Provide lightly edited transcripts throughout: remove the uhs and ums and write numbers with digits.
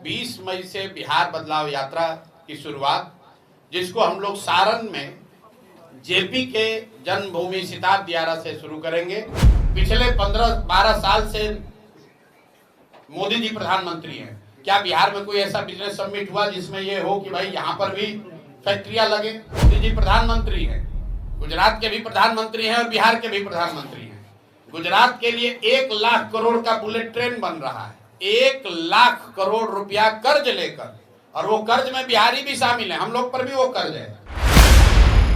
20 मई से बिहार बदलाव यात्रा की शुरुआत, जिसको हम लोग सारण में जेपी के जन्मभूमि सिताब दियारा से शुरू करेंगे। पिछले 15-12 साल से मोदी जी प्रधानमंत्री हैं। क्या बिहार में कोई ऐसा बिजनेस समिट हुआ जिसमें ये हो कि भाई यहाँ पर भी फैक्ट्रियां लगे? मोदी जी प्रधानमंत्री हैं, गुजरात के भी प्रधानमंत्री हैं और बिहार के भी प्रधानमंत्री हैं। गुजरात के लिए 1 लाख करोड़ का बुलेट ट्रेन बन रहा है, 1 लाख करोड़ रुपया कर्ज लेकर, और वो कर्ज में बिहारी भी शामिल है, हम लोग पर भी वो कर्ज है।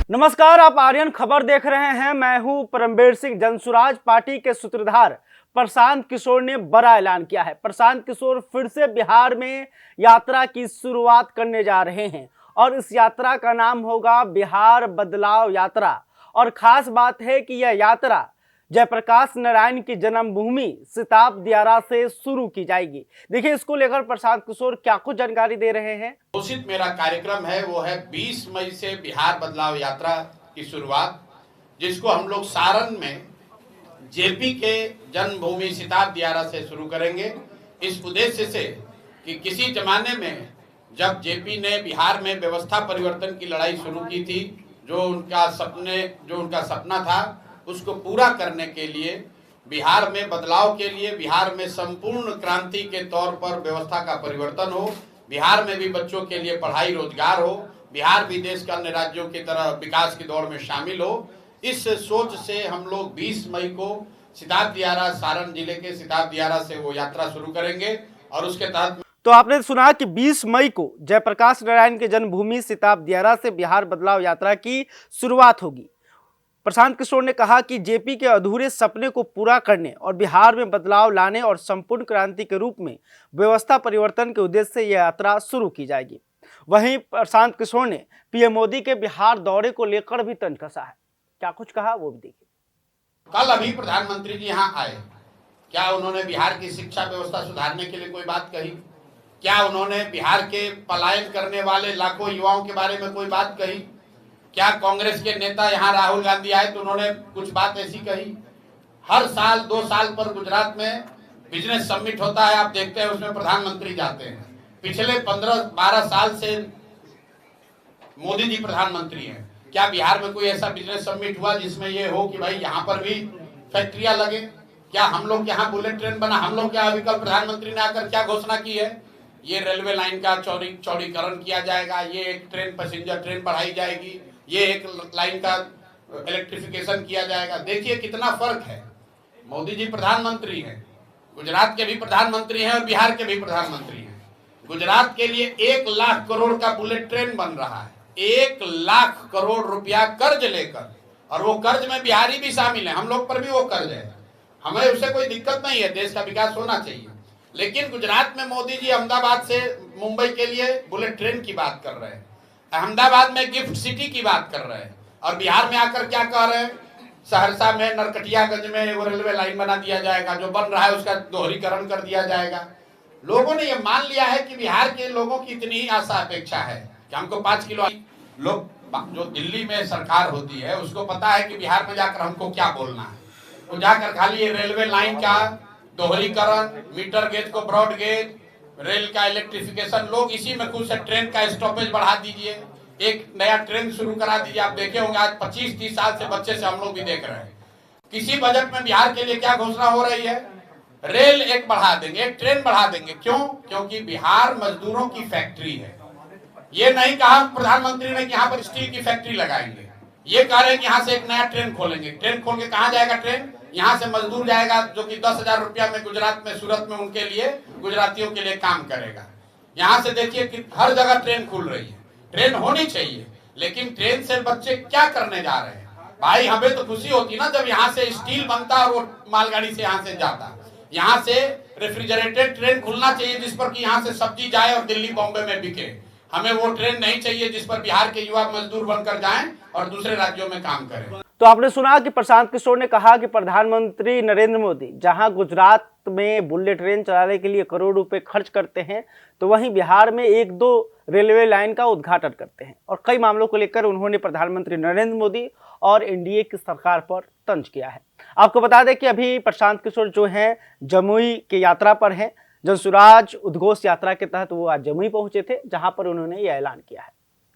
नमस्कार, आप आर्यन खबर देख रहे हैं। मैं हूं परमवीर सिंह। जनसुराज पार्टी के सूत्रधार प्रशांत किशोर ने बड़ा ऐलान किया है। प्रशांत किशोर फिर से बिहार में यात्रा की शुरुआत करने जा रहे हैं और इस यात्रा का नाम होगा बिहार बदलाव यात्रा। और खास बात है कि यह यात्रा जयप्रकाश नारायण की जन्मभूमि सिताब दियारा से शुरू की जाएगी। देखिए, इसको लेकर प्रशांत किशोर क्या कुछ जानकारी दे रहे हैं। घोषित मेरा कार्यक्रम है वो है 20 मई से बिहार बदलाव यात्रा की शुरुआत, जिसको हम लोग सारण में जेपी के जन्मभूमि सिताब दियारा से शुरू करेंगे। इस उद्देश्य से कि किसी जमाने में जब जेपी ने बिहार में व्यवस्था परिवर्तन की लड़ाई शुरू की थी, जो उनका सपना था, उसको पूरा करने के लिए, बिहार में बदलाव के लिए, बिहार में संपूर्ण क्रांति के तौर पर व्यवस्था का परिवर्तन हो, बिहार में भी बच्चों के लिए पढ़ाई रोजगार हो, बिहार भी देश के अन्य राज्यों की तरह विकास की दौड़ में शामिल हो, इस सोच से हम लोग 20 मई को सिताब दियारा, सारण जिले के सिताब दियारा से वो यात्रा शुरू करेंगे। और उसके तहत तो आपने सुना कि 20 मई को जयप्रकाश नारायण के जन्मभूमि सिताब दियारा से बिहार बदलाव यात्रा की शुरुआत होगी। प्रशांत किशोर ने कहा कि जेपी के अधूरे सपने को पूरा करने और बिहार में बदलाव लाने और संपूर्ण क्रांति के रूप में व्यवस्था परिवर्तन के उद्देश्य से यह यात्रा शुरू की जाएगी। वहीं प्रशांत किशोर ने पीएम मोदी के बिहार दौरे को लेकर भी तंज कसा है। क्या कुछ कहा वो भी देखिए। कल अभी प्रधानमंत्री जी यहाँ आए, क्या उन्होंने बिहार की शिक्षा व्यवस्था सुधारने के लिए कोई बात कही? क्या उन्होंने बिहार के पलायन करने वाले लाखों युवाओं के बारे में कोई बात कही? क्या कांग्रेस के नेता यहाँ राहुल गांधी आए तो उन्होंने कुछ बात ऐसी कही? हर साल 2 साल पर गुजरात में बिजनेस समिट होता है, आप देखते हैं, उसमें प्रधानमंत्री जाते हैं। पिछले 15-12 साल से मोदी जी प्रधानमंत्री हैं। क्या बिहार में कोई ऐसा बिजनेस समिट हुआ जिसमें ये हो कि भाई यहाँ पर भी फैक्ट्रियां लगे? क्या हम लोग यहाँ बुलेट ट्रेन बना? हम लोग क्या अभी कल प्रधानमंत्री ने आकर क्या घोषणा की है? ये रेलवे लाइन का चौड़ीकरण किया जाएगा, ये एक ट्रेन, पैसेंजर ट्रेन बढ़ाई जाएगी, ये एक लाइन का इलेक्ट्रिफिकेशन किया जाएगा। देखिए कितना फर्क है। मोदी जी प्रधानमंत्री हैं, गुजरात के भी प्रधानमंत्री हैं और बिहार के भी प्रधानमंत्री हैं। गुजरात के लिए 1 लाख करोड़ का बुलेट ट्रेन बन रहा है, 1 लाख करोड़ रुपया कर्ज लेकर, और वो कर्ज में बिहारी भी शामिल है, हम लोग पर भी वो कर्ज है। हमें उससे कोई दिक्कत नहीं है, देश का विकास होना चाहिए। लेकिन गुजरात में मोदी जी अहमदाबाद से मुंबई के लिए बुलेट ट्रेन की बात कर रहे हैं, अहमदाबाद में गिफ्ट सिटी की बात कर रहे हैं, और बिहार में आकर क्या कह रहे हैं? सहरसा में नरकटियागंज में वो रेलवे लाइन बना दिया जाएगा, जो बन रहा है उसका दोहरीकरण कर दिया जाएगा। लोगों ने ये मान लिया है कि बिहार के लोगों की इतनी ही आशा अपेक्षा है कि हमको 5 किलो। लोग जो दिल्ली में सरकार होती है उसको पता है कि बिहार में जाकर हमको क्या बोलना है। वो जाकर खाली ये रेलवे लाइन का दोहरीकरण, मीटर गेज को ब्रॉड गेज, रेल का इलेक्ट्रिफिकेशन, लोग इसी में खुश है। ट्रेन का स्टॉपेज बढ़ा दीजिए, एक नया ट्रेन शुरू करा दीजिए। आप देखे होंगे आज 25-30 साल से बच्चे से हम लोग भी देख रहे हैं। किसी बजट में बिहार के लिए क्या घोषणा हो रही है? रेल एक बढ़ा देंगे, एक ट्रेन बढ़ा देंगे। क्यों? क्योंकि बिहार मजदूरों की फैक्ट्री है। ये नहीं कहा प्रधानमंत्री ने कि यहाँ पर स्टील की फैक्ट्री लगाएंगे, ये कह रहे हैं कि यहाँ से एक नया ट्रेन खोलेंगे। ट्रेन खोल के कहाँ जाएगा ट्रेन? यहाँ से मजदूर जाएगा जो कि 10,000 रुपया में गुजरात में, सूरत में उनके लिए, गुजरातियों के लिए काम करेगा। यहाँ से देखिए कि हर जगह ट्रेन खुल रही है। ट्रेन होनी चाहिए, लेकिन ट्रेन से बच्चे क्या करने जा रहे हैं? भाई हमें तो खुशी होती ना जब यहाँ से स्टील बनता और वो मालगाड़ी से यहाँ से जाता। यहाँ से रेफ्रिजरेटेड ट्रेन खुलना चाहिए जिस पर कि यहाँ से सब्जी जाए और दिल्ली बॉम्बे में बिके। हमें वो ट्रेन नहीं चाहिए जिस पर बिहार के युवा मजदूर बनकर जाएं और दूसरे राज्यों में काम करें। तो आपने सुना कि प्रशांत किशोर ने कहा कि प्रधानमंत्री नरेंद्र मोदी जहां गुजरात में बुलेट ट्रेन चलाने के लिए करोड़ रुपए खर्च करते हैं, तो वहीं बिहार में 1-2 रेलवे लाइन का उद्घाटन करते हैं। और कई मामलों को लेकर उन्होंने प्रधानमंत्री नरेंद्र मोदी और एनडीए की सरकार पर तंज किया है। आपको बता दें कि अभी प्रशांत किशोर जो हैं जमुई की यात्रा पर हैं, जनसुराज उद्घोष यात्रा के तहत वो आज जमुई पहुंचे थे, जहां पर उन्होंने यह ऐलान किया है।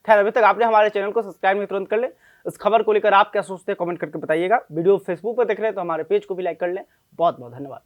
खैर, अभी तक आपने हमारे चैनल को सब्सक्राइब नहीं तुरंत कर ले। इस खबर को लेकर आप क्या सोचते हैं कमेंट करके बताइएगा। वीडियो फेसबुक पर देख रहे हैं तो हमारे पेज को भी लाइक कर लें। बहुत बहुत धन्यवाद।